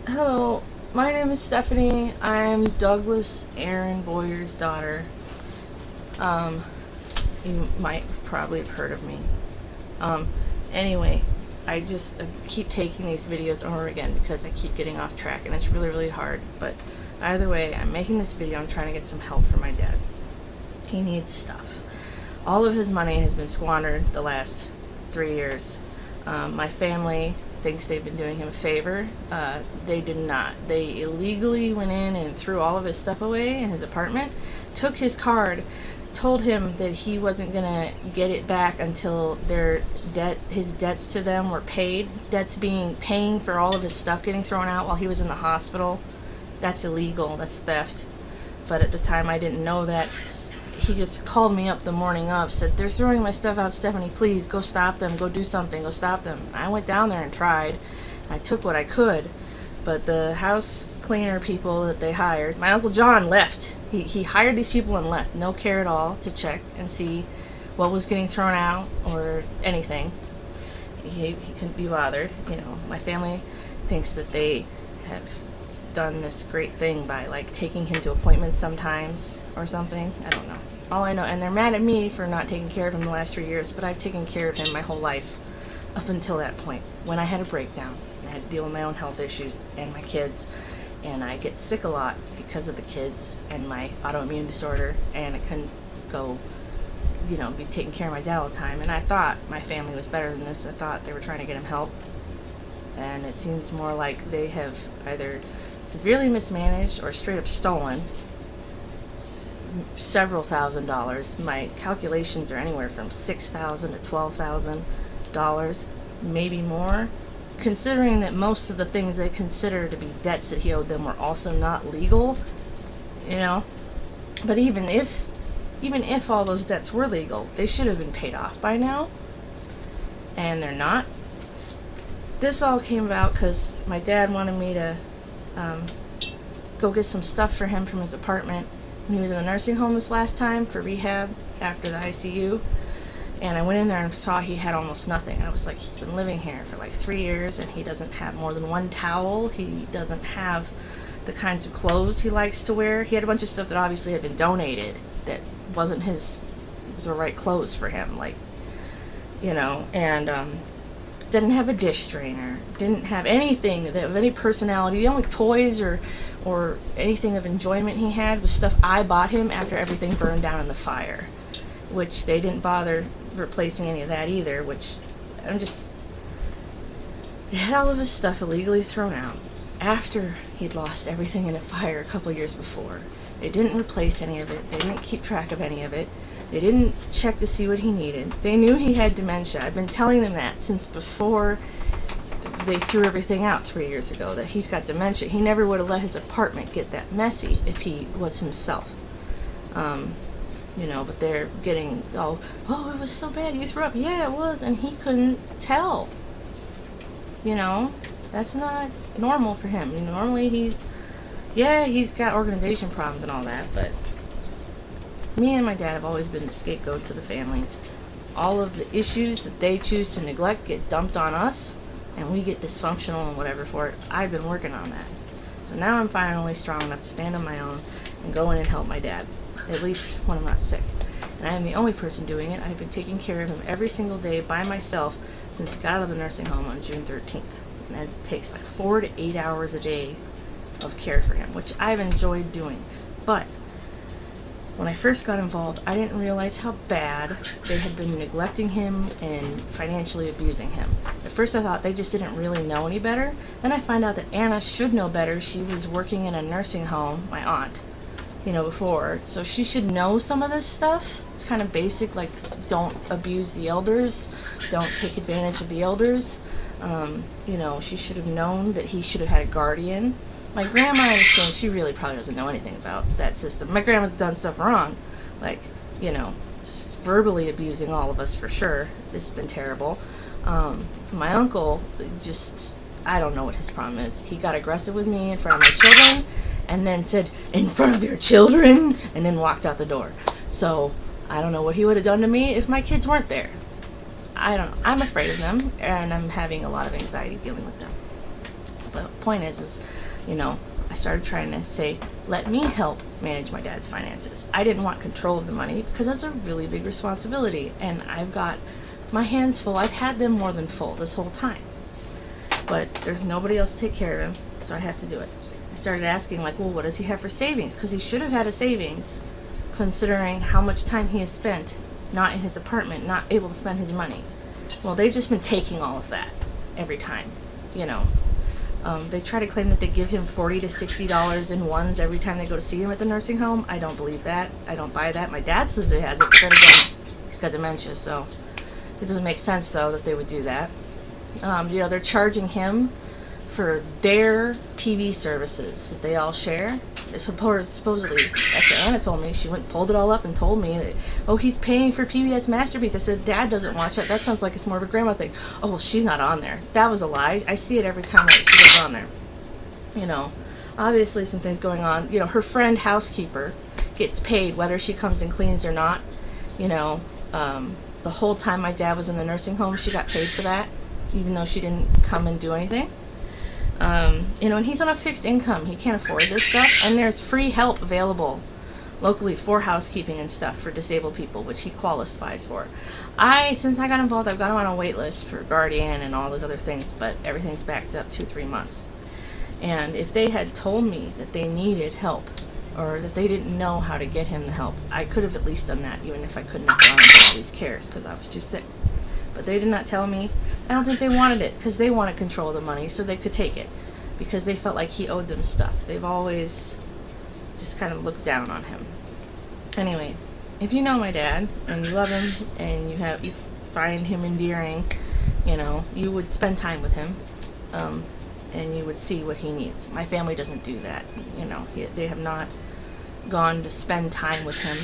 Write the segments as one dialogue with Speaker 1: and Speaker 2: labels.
Speaker 1: Hello, my name is Stephanie. I'm Douglas Aaron Boyer's daughter. Um, you might probably have heard of me. Um, anyway, I keep taking these videos over again because I keep getting off track and it's really, really hard. But either way, I'm making this video. I'm trying to get some help for my dad. He needs stuff. All of his money has been squandered the last 3 years. My family thinks they've been doing him a favor. They did not. They illegally went in and threw all of his stuff away in his apartment, took his card, told him that he wasn't gonna get it back until his debts to them were paid. Debts being paying for all of his stuff getting thrown out while he was in the hospital. That's illegal. That's theft. But at the time, I didn't know that. He just called me up the morning of, said, "They're throwing my stuff out, Stephanie, please go stop them, go do something, go stop them." I went down there and tried. I took what I could, but the house cleaner people that they hired, my Uncle John left. He hired these people and left. No care at all to check and see what was getting thrown out or anything. He couldn't be bothered. My family thinks that they have done this great thing by taking him to appointments sometimes or something. I don't know. All I know, and they're mad at me for not taking care of him the last 3 years, but I've taken care of him my whole life up until that point when I had a breakdown and I had to deal with my own health issues and my kids, and I get sick a lot because of the kids and my autoimmune disorder, and I couldn't go be taking care of my dad all the time. And I thought my family was better than this. I thought they were trying to get him help, and it seems more like they have either severely mismanaged or straight up stolen several $1,000s. My calculations are anywhere from $6,000 to $12,000, maybe more, considering that most of the things they consider to be debts that he owed them were also not legal. But even if all those debts were legal, they should have been paid off by now, and they're not. This all came about because my dad wanted me to go get some stuff for him from his apartment when he was in the nursing home this last time for rehab after the ICU. And I went in there and saw he had almost nothing. And I was like, he's been living here for 3 years and he doesn't have more than one towel. He doesn't have the kinds of clothes he likes to wear. He had a bunch of stuff that obviously had been donated that wasn't the right clothes for him, and didn't have a dish drainer, didn't have anything of any personality. The only toys or anything of enjoyment he had was stuff I bought him after everything burned down in the fire, which they didn't bother replacing any of that either, which they had all of his stuff illegally thrown out after he'd lost everything in a fire a couple years before. They didn't replace any of it. They didn't keep track of any of it. They didn't check to see what he needed. They knew he had dementia. I've been telling them that since before they threw everything out 3 years ago, that he's got dementia. He never would have let his apartment get that messy if he was himself. But they're getting, oh, it was so bad, you threw up. Yeah, it was, and he couldn't tell. That's not normal for him. Normally he's got organization problems and all that, but me and my dad have always been the scapegoats of the family. All of the issues that they choose to neglect get dumped on us, and we get dysfunctional and whatever for it. I've been working on that. So now I'm finally strong enough to stand on my own and go in and help my dad, at least when I'm not sick. And I am the only person doing it. I've been taking care of him every single day by myself since he got out of the nursing home on June 13th. And it takes 4 to 8 hours a day of care for him, which I've enjoyed doing. But when I first got involved, I didn't realize how bad they had been neglecting him and financially abusing him. At first I thought they just didn't really know any better. Then I find out that Anna should know better. She was working in a nursing home, my aunt, before. So she should know some of this stuff. It's kind of basic, don't abuse the elders, don't take advantage of the elders. She should have known that he should have had a guardian. My grandma, I understand, she really probably doesn't know anything about that system. My grandma's done stuff wrong, verbally abusing all of us for sure. It's been terrible. My uncle, I don't know what his problem is. He got aggressive with me in front of my children, and then said, "In front of your children," and then walked out the door. So, I don't know what he would have done to me if my kids weren't there. I don't know. I'm afraid of them, and I'm having a lot of anxiety dealing with them. But the point is, I started trying to say, let me help manage my dad's finances. I didn't want control of the money because that's a really big responsibility. And I've got my hands full. I've had them more than full this whole time. But there's nobody else to take care of him, so I have to do it. I started asking, like, well, what does he have for savings? Because he should have had a savings, considering how much time he has spent not in his apartment, not able to spend his money. Well, they've just been taking all of that every time, They try to claim that they give him $40 to $60 in ones every time they go to see him at the nursing home. I don't believe that. I don't buy that. My dad says he has it, but then again, he's got dementia, so it doesn't make sense, though, that they would do that. They're charging him for their TV services that they all share. Supposedly, after Anna told me, she went and pulled it all up and told me that, oh, he's paying for PBS Masterpiece. I said, Dad doesn't watch that. That sounds like it's more of a grandma thing. Oh, well, she's not on there. That was a lie. I see it every time she goes on there. Obviously some things going on. Her friend housekeeper gets paid whether she comes and cleans or not. The whole time my dad was in the nursing home, she got paid for that, even though she didn't come and do anything. And he's on a fixed income. He can't afford this stuff. And there's free help available locally for housekeeping and stuff for disabled people, which he qualifies for. Since I got involved, I've got him on a wait list for Guardian and all those other things, but everything's backed up 2-3 months. And if they had told me that they needed help or that they didn't know how to get him the help, I could have at least done that, even if I couldn't have gone into all these cares because I was too sick. But they did not tell me. I don't think they wanted it because they wanted control of the money so they could take it because they felt like he owed them stuff. They've always just kind of looked down on him. Anyway, if you know my dad and you love him and you find him endearing, you would spend time with him and you would see what he needs. My family doesn't do that. They have not gone to spend time with him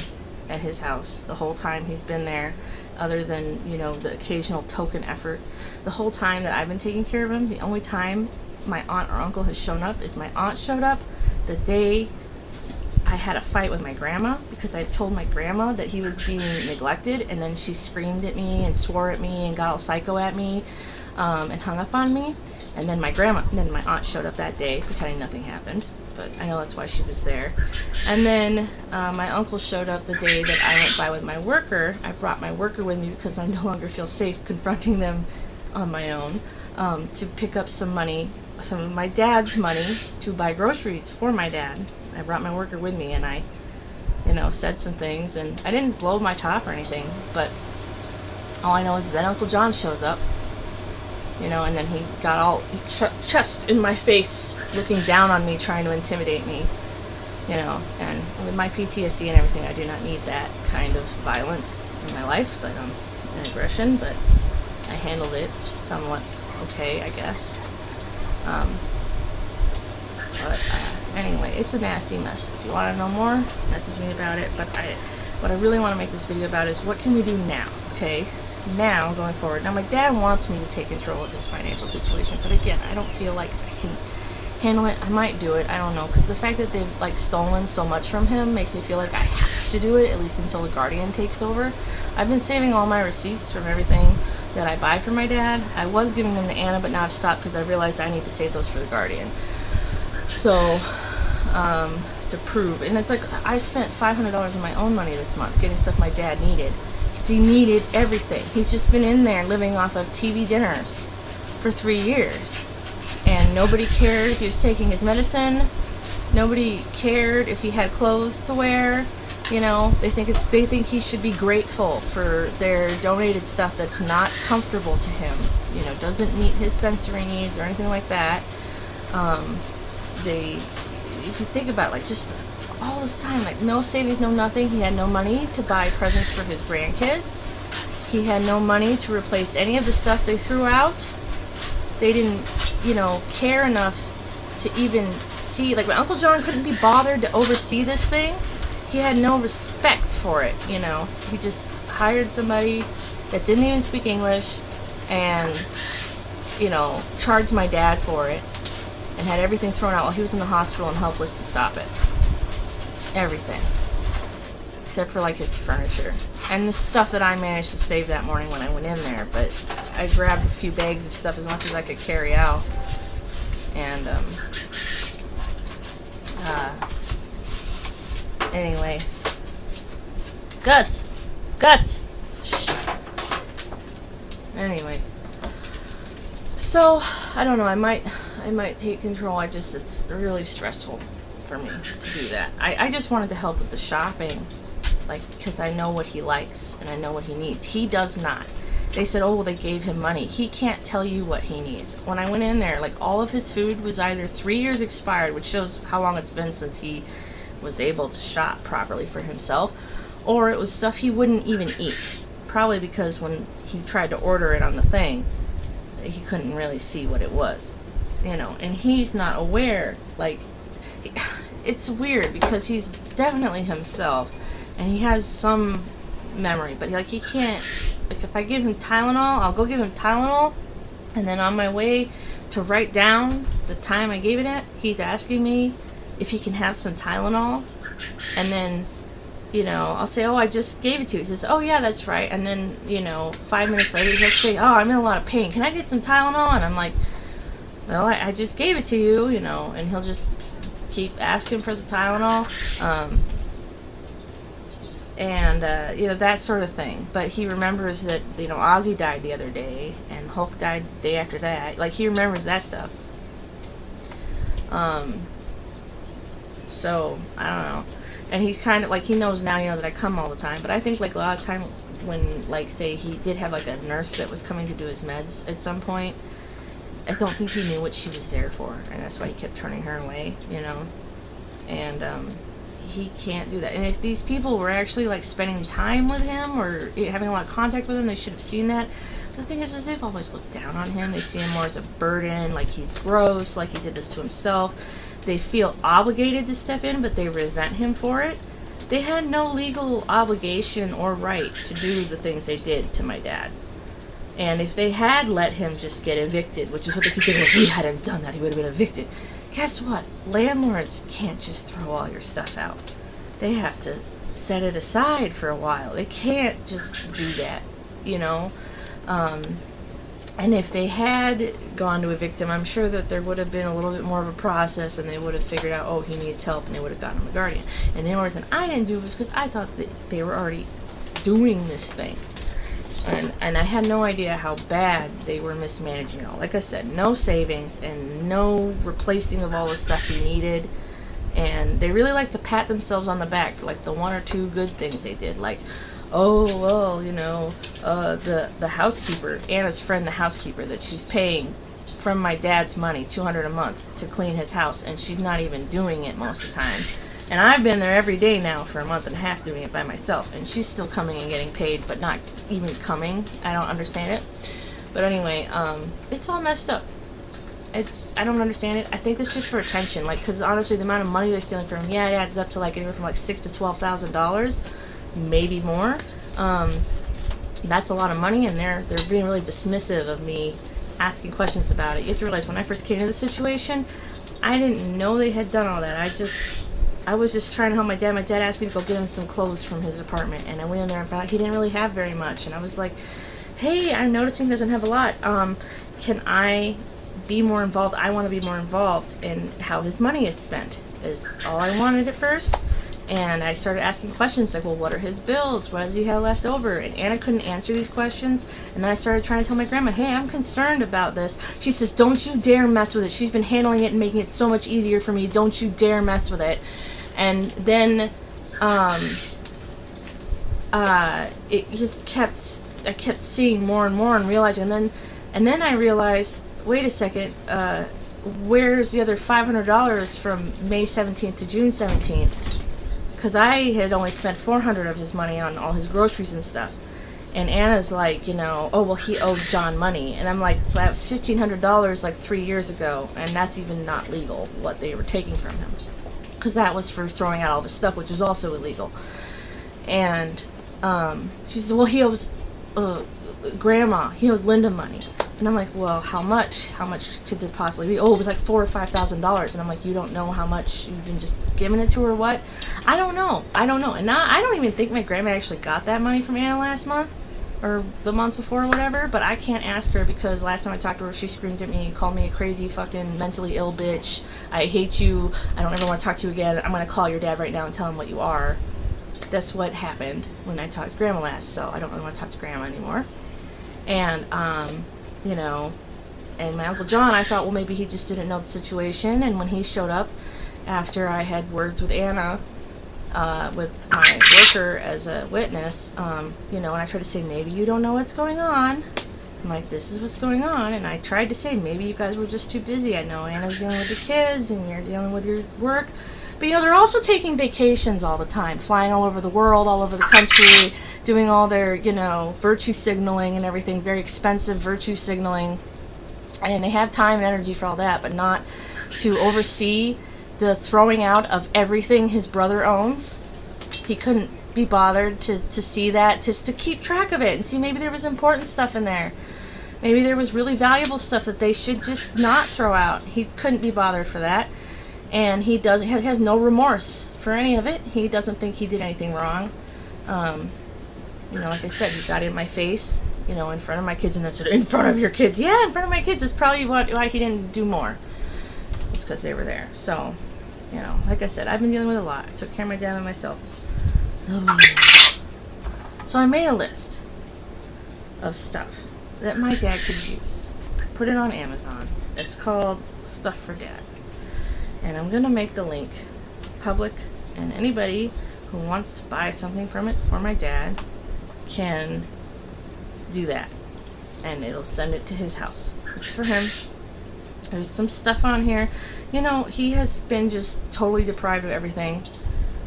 Speaker 1: at his house the whole time he's been there, other than the occasional token effort. The whole time that I've been taking care of him, the only time my aunt or uncle has shown up is my aunt showed up the day I had a fight with my grandma because I told my grandma that he was being neglected, and then she screamed at me and swore at me and got all psycho at me and hung up on me. And then my aunt showed up that day pretending nothing happened, but I know that's why she was there. And then my uncle showed up the day that I went by with my worker. I brought my worker with me because I no longer feel safe confronting them on my own, to pick up some of my dad's money to buy groceries for my dad. I brought my worker with me and I, said some things, and I didn't blow my top or anything, but all I know is that Uncle John shows up. And then he got all chest in my face, looking down on me, trying to intimidate me, and with my PTSD and everything, I do not need that kind of violence in my life, but, and aggression, but I handled it somewhat okay, I guess. Anyway, it's a nasty mess. If you want to know more, message me about it, but what I really want to make this video about is what can we do now, okay? Now, going forward. Now, my dad wants me to take control of this financial situation, but again, I don't feel like I can handle it. I might do it, I don't know, because the fact that they've stolen so much from him makes me feel like I have to do it, at least until the Guardian takes over. I've been saving all my receipts from everything that I buy for my dad. I was giving them to Anna, but now I've stopped because I realized I need to save those for the Guardian. So, to prove, and it's like I spent $500 of my own money this month getting stuff my dad needed. He needed everything. He's just been in there living off of TV dinners for 3 years. And nobody cared if he was taking his medicine. Nobody cared if he had clothes to wear. They think he should be grateful for their donated stuff that's not comfortable to him. Doesn't meet his sensory needs or anything like that. If you think about all this time, no savings, no nothing. He had no money to buy presents for his grandkids. He had no money to replace any of the stuff they threw out. They didn't, care enough to even see. My Uncle John couldn't be bothered to oversee this thing. He had no respect for it, He just hired somebody that didn't even speak English and, charged my dad for it and had everything thrown out while he was in the hospital and helpless to stop it. Everything. Except for his furniture. And the stuff that I managed to save that morning when I went in there. But I grabbed a few bags of stuff, as much as I could carry out. And And anyway, guts. Shh. Anyway, so I don't know. I might take control. It's really stressful for me to do that. I just wanted to help with the shopping, like, because I know what he likes and I know what he needs. He does not. They said, oh, well, they gave him money. He can't tell you what he needs. When I went in there, like, all of his food was either 3 years expired, which shows how long it's been since he was able to shop properly for himself, or it was stuff he wouldn't even eat. Probably because when he tried to order it on the thing, he couldn't really see what it was, and he's not aware. Like, it's weird because he's definitely himself and he has some memory, but he can't. Like, if I give him Tylenol, I'll go give him Tylenol, and then on my way to write down the time I gave it at, he's asking me if he can have some Tylenol, and then, I'll say, oh, I just gave it to you. He says, oh, yeah, that's right, and then, 5 minutes later, he'll say, oh, I'm in a lot of pain. Can I get some Tylenol? And I'm like, well, I just gave it to you, and he'll just keep asking for the Tylenol. And that sort of thing. But he remembers that, Ozzy died the other day, and Hulk died the day after that. Like, he remembers that stuff. So, I don't know. And he's kind of, like, he knows now, that I come all the time. But I think, like, a lot of time when, like, say, he did have, like, a nurse that was coming to do his meds at some point, I don't think he knew what she was there for. And that's why he kept turning her away, And, he can't do that. And if these people were actually, like, spending time with him or having a lot of contact with him, they should have seen that. But the thing is they've always looked down on him. They see him more as a burden, like he's gross, like he did this to himself. They feel obligated to step in, but they resent him for it. They had no legal obligation or right to do the things they did to my dad. And if they had let him just get evicted, which is what they keep saying, if we hadn't done that, he would have been evicted. Guess what? Landlords can't just throw all your stuff out. They have to set it aside for a while. They can't just do that, And if they had gone to evict him, I'm sure that there would have been a little bit more of a process, and they would have figured out, oh, he needs help, and they would have gotten him a guardian. And the only reason I didn't do it was because I thought that they were already doing this thing. And I had no idea how bad they were mismanaging it all. Like I said, no savings and no replacing of all the stuff he needed. And they really like to pat themselves on the back for, like, the one or two good things they did. Like, oh, well, the housekeeper, Anna's friend, the housekeeper, that she's paying from my dad's money, $200 a month, to clean his house. And she's not even doing it most of the time. And I've been there every day now for a month and a half doing it by myself. And she's still coming and getting paid, but not even coming. I don't understand it. But anyway, it's all messed up. I don't understand it. I think it's just for attention. Like, because honestly, the amount of money they're stealing from him, yeah, it adds up to, like, anywhere from, like, $6,000 to $12,000. Maybe more. That's a lot of money, and they're being really dismissive of me asking questions about it. You have to realize, when I first came into the situation, I didn't know they had done all that. I was just trying to help my dad. My dad asked me to go get him some clothes from his apartment, and I went in there and found out he didn't really have very much. And I was like, hey, I'm noticing he doesn't have a lot. Can I be more involved? I want to be more involved in how his money is spent, is all I wanted at first. And I started asking questions like, well, what are his bills? What does he have left over? And Anna couldn't answer these questions. And then I started trying to tell my grandma, hey, I'm concerned about this. She says, don't you dare mess with it. She's been handling it and making it so much easier for me. Don't you dare mess with it. And then it just I kept seeing more and more and realizing. And then I realized, wait a second, where's the other $500 from May 17th to June 17th? Because I had only spent $400 of his money on all his groceries and stuff. And Anna's like, oh, well, he owed John money. And I'm like, that was $1,500 like 3 years ago. And that's even not legal, what they were taking from him. Because that was for throwing out all the stuff, which was also illegal. And she said, well, he owes Grandma, he owes Linda money. And I'm like, well, how much? How much could there possibly be? Oh, it was like $4,000 or $5,000. And I'm like, you don't know how much you've been just giving it to her, what? I don't know. And now I don't even think my grandma actually got that money from Anna last month. or the month before or whatever, but I can't ask her because last time I talked to her, she screamed at me, called me a crazy fucking mentally ill bitch. I hate you. I don't ever want to talk to you again. I'm going to call your dad right now and tell him what you are. That's what happened when I talked to Grandma last, so I don't really want to talk to Grandma anymore. And, you know, and my Uncle John, I thought, well, maybe he just didn't know the situation, and when he showed up after I had words with Anna, with my worker as a witness, you know, and I tried to say, maybe you don't know what's going on. I'm like, this is what's going on. And I tried to say, maybe you guys were just too busy. I know Anna's dealing with the kids and you're dealing with your work. But, you know, they're also taking vacations all the time, flying all over the world, all over the country, doing all their, you know, virtue signaling and everything, very expensive virtue signaling. And they have time and energy for all that, but not to oversee the throwing out of everything his brother owns. He couldn't be bothered to see that, just to keep track of it and see maybe there was important stuff in there. Maybe there was really valuable stuff that they should just not throw out. He couldn't be bothered for that. And he has no remorse for any of it. He doesn't think he did anything wrong. You know, like I said, he got in my face, you know, in front of my kids, and then said, in front of your kids? Yeah, in front of my kids. That's probably why he didn't do more. It's because they were there. So, you know, like I said, I've been dealing with a lot. I took care of my dad and myself. So I made a list of stuff that my dad could use. I put it on Amazon. It's called Stuff for Dad. And I'm going to make the link public, and anybody who wants to buy something from it for my dad can do that. And it'll send it to his house. It's for him. There's some stuff on here. You know, he has been just totally deprived of everything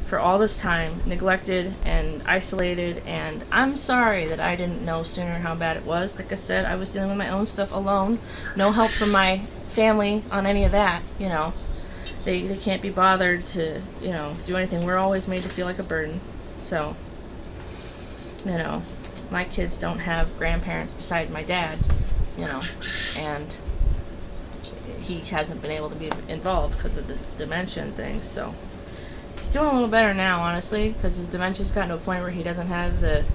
Speaker 1: for all this time, neglected and isolated, and I'm sorry that I didn't know sooner how bad it was. Like I said, I was dealing with my own stuff alone. No help from my family on any of that, you know. They can't be bothered to, you know, do anything. We're always made to feel like a burden. So, you know, my kids don't have grandparents besides my dad, you know, and he hasn't been able to be involved because of the dementia and things, so he's doing a little better now, honestly, because his dementia's gotten to a point where he doesn't have the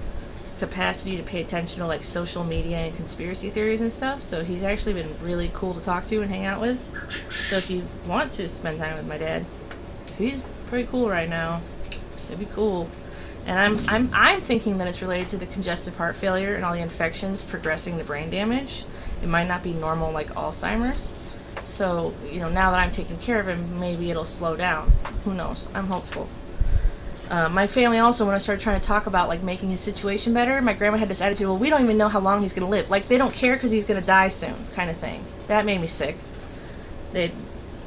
Speaker 1: capacity to pay attention to, like, social media and conspiracy theories and stuff, so he's actually been really cool to talk to and hang out with. So if you want to spend time with my dad, he's pretty cool right now. It'd be cool. And I'm thinking that it's related to the congestive heart failure and all the infections progressing the brain damage. It might not be normal like Alzheimer's. So, you know, now that I'm taking care of him, maybe it'll slow down. Who knows? I'm hopeful. My family also, when I started trying to talk about, like, making his situation better, my grandma had this attitude, well, we don't even know how long he's going to live. Like, they don't care because he's going to die soon, kind of thing. That made me sick.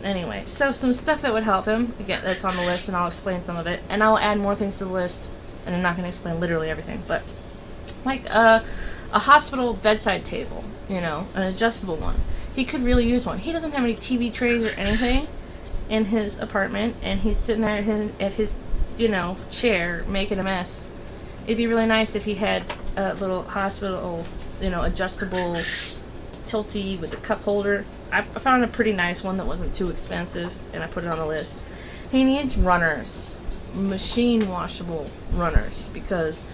Speaker 1: Anyway, so some stuff that would help him. Again, that's on the list, and I'll explain some of it. And I'll add more things to the list, and I'm not going to explain literally everything. But, like, a hospital bedside table, you know, an adjustable one. He could really use one. He doesn't have any TV trays or anything in his apartment, and he's sitting there at his you know, chair making a mess. It'd be really nice if he had a little hospital, you know, adjustable tilty with a cup holder. I found a pretty nice one that wasn't too expensive, and I put it on the list. He needs runners, machine washable runners, because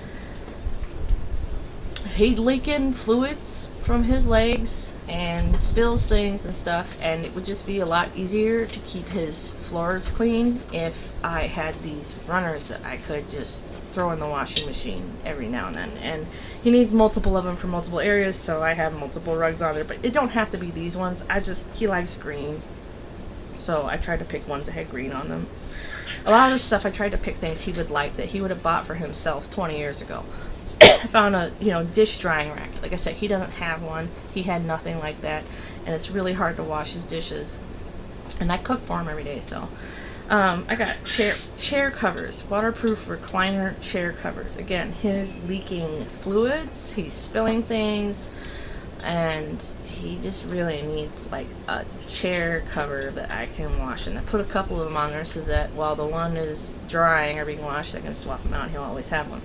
Speaker 1: he's leaking fluids from his legs and spills things and stuff, and it would just be a lot easier to keep his floors clean if I had these runners that I could just throw in the washing machine every now and then. And he needs multiple of them for multiple areas, so I have multiple rugs on there, but it don't have to be these ones. He likes green, so I tried to pick ones that had green on them. A lot of this stuff, I tried to pick things he would like that he would have bought for himself 20 years ago. I found a, you know, dish drying rack. Like I said, he doesn't have one. He had nothing like that, and it's really hard to wash his dishes. And I cook for him every day, so I got chair covers, waterproof recliner chair covers. Again, his leaking fluids, he's spilling things, and he just really needs like a chair cover that I can wash. And I put a couple of them on there so that while the one is drying or being washed, I can swap them out and he'll always have one.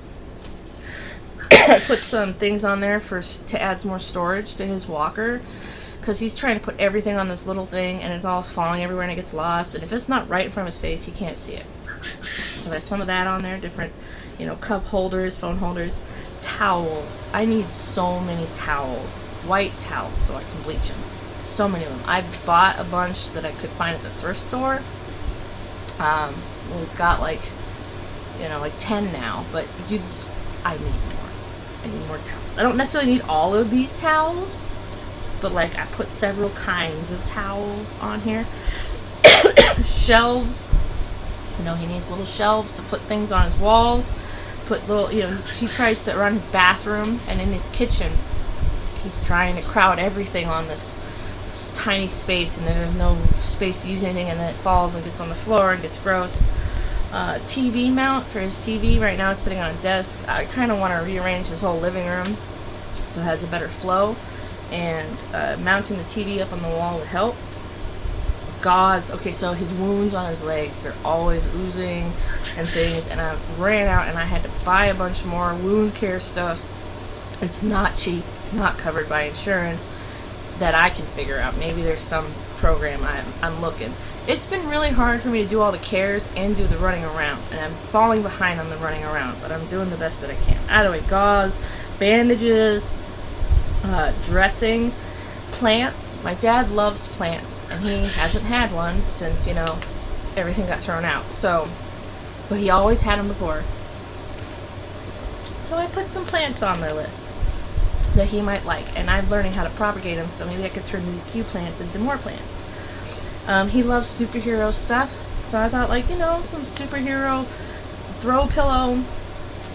Speaker 1: I put some things on there to add some more storage to his walker, because he's trying to put everything on this little thing and it's all falling everywhere and it gets lost, and if it's not right in front of his face, he can't see it. So there's some of that on there, different, you know, cup holders, phone holders. Towels. I need so many towels. White towels so I can bleach them. So many of them. I bought a bunch that I could find at the thrift store. It's got like 10 now, but I need more. I need more towels. I don't necessarily need all of these towels, but like I put several kinds of towels on here. Shelves. He needs little shelves to put things on his walls. Put little, he tries to run his bathroom, and in his kitchen, he's trying to crowd everything on this tiny space, and then there's no space to use anything, and then it falls and gets on the floor and gets gross. TV mount for his TV. Right now it's sitting on a desk. I kind of want to rearrange his whole living room so it has a better flow, and mounting the TV up on the wall would help. Gauze. Okay, so his wounds on his legs are always oozing and things, and I ran out and I had to buy a bunch more wound care stuff. It's not cheap. It's not covered by insurance that I can figure out. Maybe there's some program I'm looking. It's been really hard for me to do all the cares and do the running around, and I'm falling behind on the running around, but I'm doing the best that I can. Either way, gauze, bandages, dressing, plants. My dad loves plants, and he hasn't had one since, everything got thrown out. So, but he always had them before. So I put some plants on their list that he might like, and I'm learning how to propagate them, so maybe I could turn these few plants into more plants. He loves superhero stuff, so I thought, some superhero throw pillow,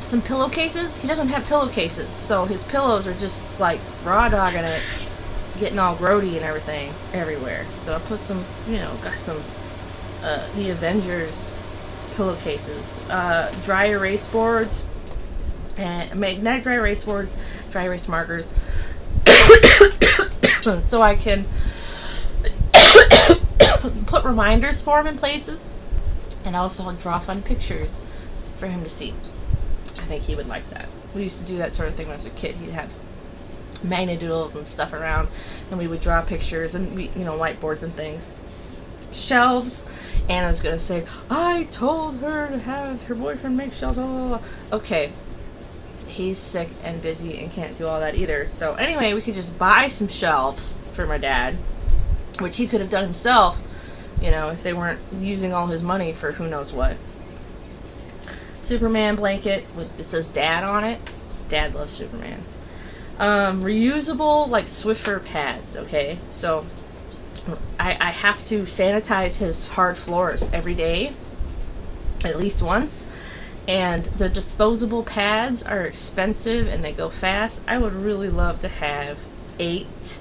Speaker 1: some pillowcases. He doesn't have pillowcases, so his pillows are just like raw dogging it, getting all grody and everything everywhere. So I put some, got some the Avengers pillowcases, dry erase boards, and magnetic dry erase boards, dry erase markers, so I can put reminders for him in places, and also draw fun pictures for him to see. I think he would like that. We used to do that sort of thing when I was a kid. He'd have magnadoodles and stuff around, and we would draw pictures and whiteboards and things. Shelves. Anna's gonna say, I told her to have her boyfriend make shelves. Blah, blah, blah. Okay, he's sick and busy and can't do all that either. So anyway, we could just buy some shelves for my dad, which he could have done himself, if they weren't using all his money for who knows what. Superman blanket it says Dad on it. Dad loves Superman. Reusable, Swiffer pads, okay? So I have to sanitize his hard floors every day, at least once. And the disposable pads are expensive and they go fast. I would really love to have 8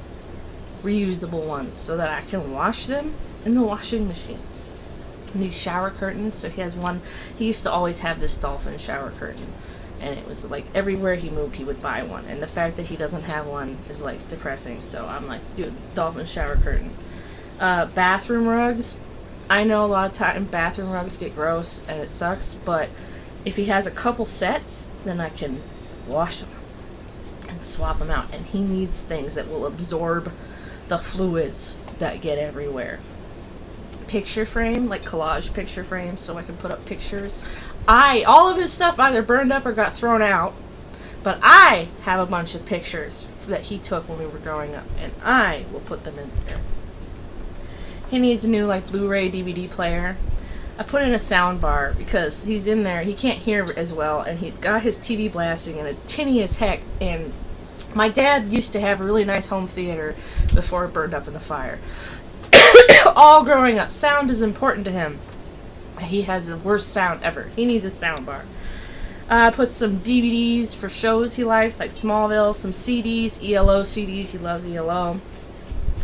Speaker 1: reusable ones so that I can wash them in the washing machine. New shower curtains. So he has one. He used to always have this dolphin shower curtain, and it was like everywhere he moved he would buy one, and the fact that he doesn't have one is depressing. So I'm like, dude, dolphin shower curtain. Bathroom rugs. I know a lot of time bathroom rugs get gross and it sucks, but if he has a couple sets, then I can wash them and swap them out. And he needs things that will absorb the fluids that get everywhere. Picture frame, collage picture frames, so I can put up pictures. All of his stuff either burned up or got thrown out, but I have a bunch of pictures that he took when we were growing up, and I will put them in there. He needs a new Blu-ray DVD player. I put in a sound bar because he's in there, he can't hear as well, and he's got his TV blasting, and it's tinny as heck. And my dad used to have a really nice home theater before it burned up in the fire. All growing up, sound is important to him. He has the worst sound ever. He needs a sound bar. I put some DVDs for shows he likes, like Smallville, some CDs, ELO CDs, he loves ELO.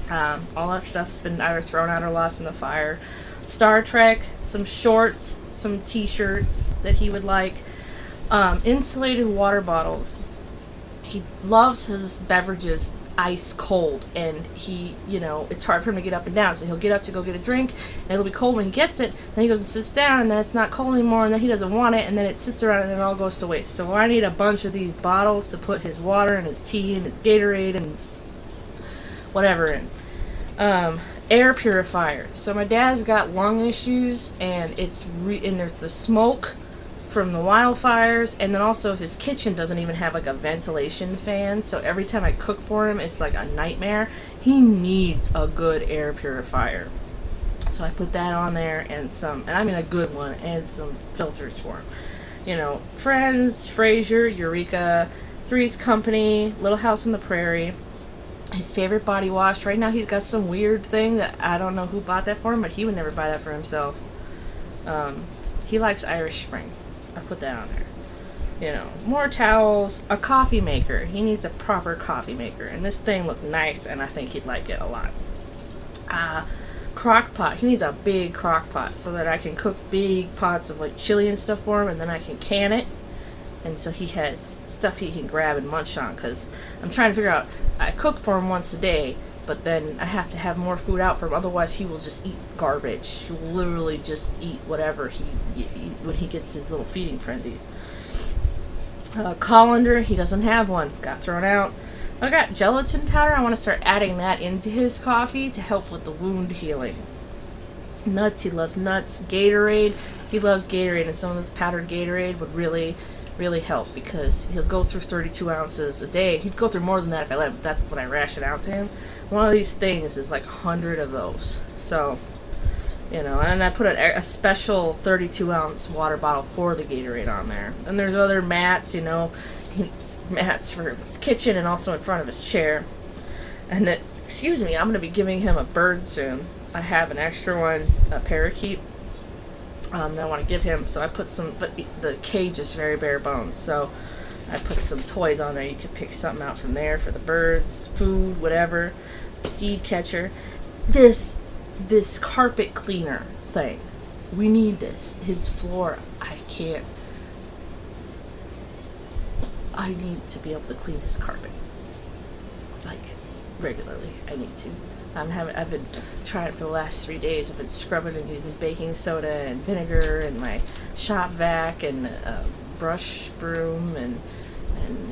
Speaker 1: All that stuff's been either thrown out or lost in the fire. Star Trek, some shorts, some t-shirts that he would like. Insulated water bottles. He loves his beverages ice cold, and he, it's hard for him to get up and down, so he'll get up to go get a drink, and it'll be cold when he gets it, then he goes and sits down, and then it's not cold anymore, and then he doesn't want it, and then it sits around, and then it all goes to waste. So I need a bunch of these bottles to put his water and his tea and his Gatorade and whatever in. Air purifier. So my dad's got lung issues, and and there's the smoke from the wildfires, and then also his kitchen doesn't even have like a ventilation fan, so every time I cook for him it's like a nightmare. He needs a good air purifier. So I put that on there, and I mean a good one, and some filters for him. You know, Friends, Frasier, Eureka, Three's Company, Little House on the Prairie. His favorite body wash. Right now he's got some weird thing that I don't know who bought that for him, but he would never buy that for himself. He likes Irish Spring. I put that on there. You know, more towels, a coffee maker. He needs a proper coffee maker, and this thing looked nice, and I think he'd like it a lot. Crock pot. He needs a big crock pot so that I can cook big pots of like chili and stuff for him, and then I can can it, and so he has stuff he can grab and munch on, because I'm trying to figure out, I cook for him once a day, but then I have to have more food out for him, otherwise he will just eat garbage. He will literally just eat whatever when he gets his little feeding frenzies. Colander, he doesn't have one, got thrown out. I got gelatin powder. I want to start adding that into his coffee to help with the wound healing. Nuts, he loves nuts. Gatorade, he loves Gatorade, and some of this powdered Gatorade would really help, because he'll go through 32 ounces a day. He'd go through more than that if I let him. That's what I ration out to him. One of these things is like 100 of those. So, you know, and I put a special 32 ounce water bottle for the Gatorade on there. And there's other mats, you know. He needs mats for his kitchen and also in front of his chair. And then, I'm going to be giving him a bird soon. I have an extra one, a parakeet, that I want to give him. So I put some, but the cage is very bare bones. So I put some toys on there. You could pick something out from there for the birds, food, whatever, seed catcher. This carpet cleaner thing. We need this. His floor, I need to be able to clean this carpet, like, regularly. I need to. I've been trying for the last 3 days. I've been scrubbing and using baking soda and vinegar and my shop vac and brush broom and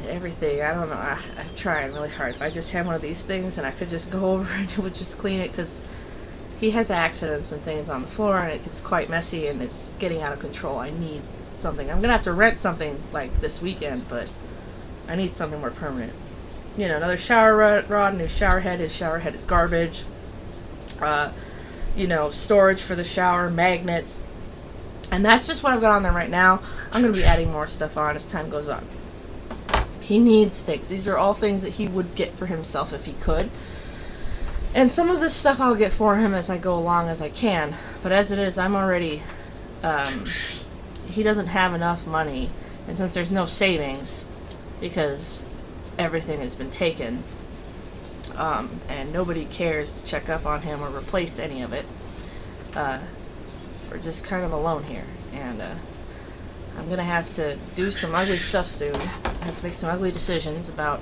Speaker 1: everything. I don't know. I'm trying really hard. If I just had one of these things and I could just go over and it would just clean it, because he has accidents and things on the floor and it gets quite messy and it's getting out of control. I need something. I'm going to have to rent something like this weekend, but I need something more permanent. You know, another shower rod, new shower head. His shower head is garbage. You know, storage for the shower, magnets. And that's just what I've got on there right now. I'm going to be adding more stuff on as time goes on. He needs things. These are all things that he would get for himself if he could. And some of this stuff I'll get for him as I go along as I can. But as it is, I'm already... he doesn't have enough money. And since there's no savings, because everything has been taken, and nobody cares to check up on him or replace any of it, we're just kind of alone here. And I'm going to have to do some ugly stuff soon. I have to make some ugly decisions about...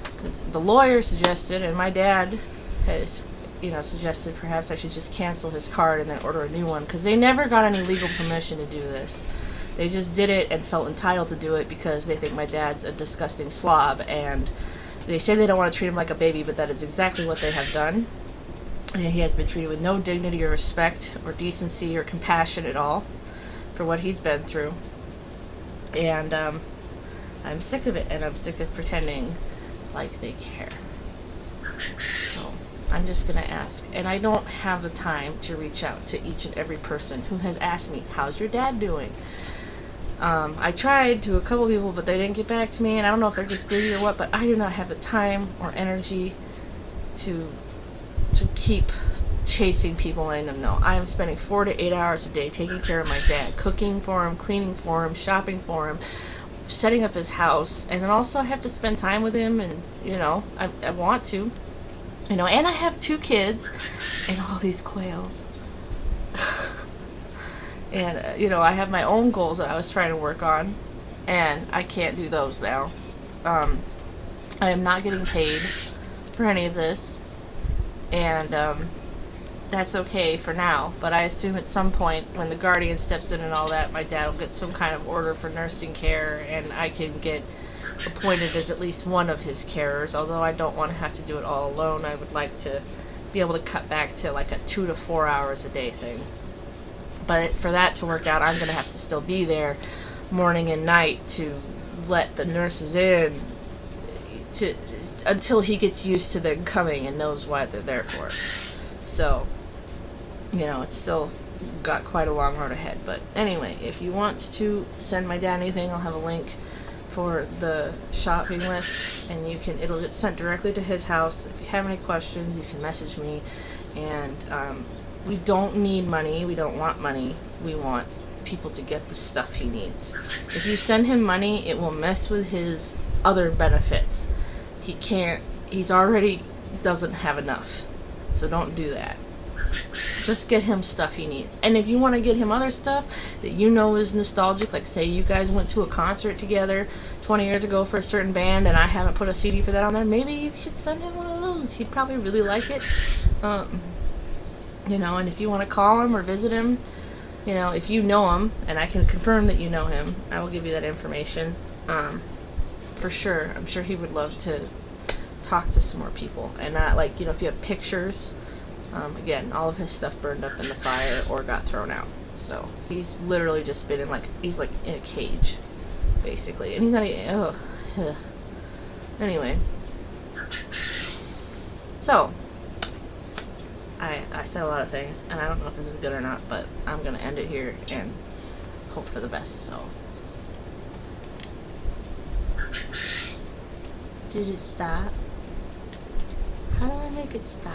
Speaker 1: Because the lawyer suggested, and my dad has, suggested perhaps I should just cancel his card and then order a new one, because they never got any legal permission to do this. They just did it and felt entitled to do it because they think my dad's a disgusting slob, and they say they don't want to treat him like a baby, but that is exactly what they have done. And he has been treated with no dignity or respect or decency or compassion at all for what he's been through. And I'm sick of it, and I'm sick of pretending like they care. So I'm just going to ask. And I don't have the time to reach out to each and every person who has asked me, how's your dad doing? I tried to a couple people, but they didn't get back to me, and I don't know if they're just busy or what, but I do not have the time or energy to keep chasing people and letting them know. I am spending 4 to 8 hours a day taking care of my dad, cooking for him, cleaning for him, shopping for him, setting up his house, and then also I have to spend time with him, and, I want to, and I have 2 kids, and all these quails. And, I have my own goals that I was trying to work on, and I can't do those now. I am not getting paid for any of this, and that's okay for now, but I assume at some point when the guardian steps in and all that, my dad will get some kind of order for nursing care, and I can get appointed as at least one of his carers, although I don't want to have to do it all alone. I would like to be able to cut back to like a 2 to 4 hours a day thing. But for that to work out, I'm going to have to still be there morning and night to let the nurses in to until he gets used to them coming and knows what they're there for. So, it's still got quite a long road ahead. But anyway, if you want to send my dad anything, I'll have a link for the shopping list, and it'll get sent directly to his house. If you have any questions, you can message me. And we don't need money. We don't want money. We want people to get the stuff he needs. If you send him money, it will mess with his other benefits. He's already doesn't have enough. So don't do that. Just get him stuff he needs. And if you want to get him other stuff that is nostalgic, like say you guys went to a concert together 20 years ago for a certain band and I haven't put a CD for that on there, maybe you should send him one of those. He'd probably really like it. And if you want to call him or visit him, if you know him, and I can confirm that you know him, I will give you that information. For sure. I'm sure he would love to talk to some more people. And not if you have pictures, again, all of his stuff burned up in the fire or got thrown out. So he's literally just been he's like in a cage, basically. And he's not anyway. So, I said a lot of things, and I don't know if this is good or not, but I'm going to end it here and hope for the best. So, did it stop? How do I make it stop?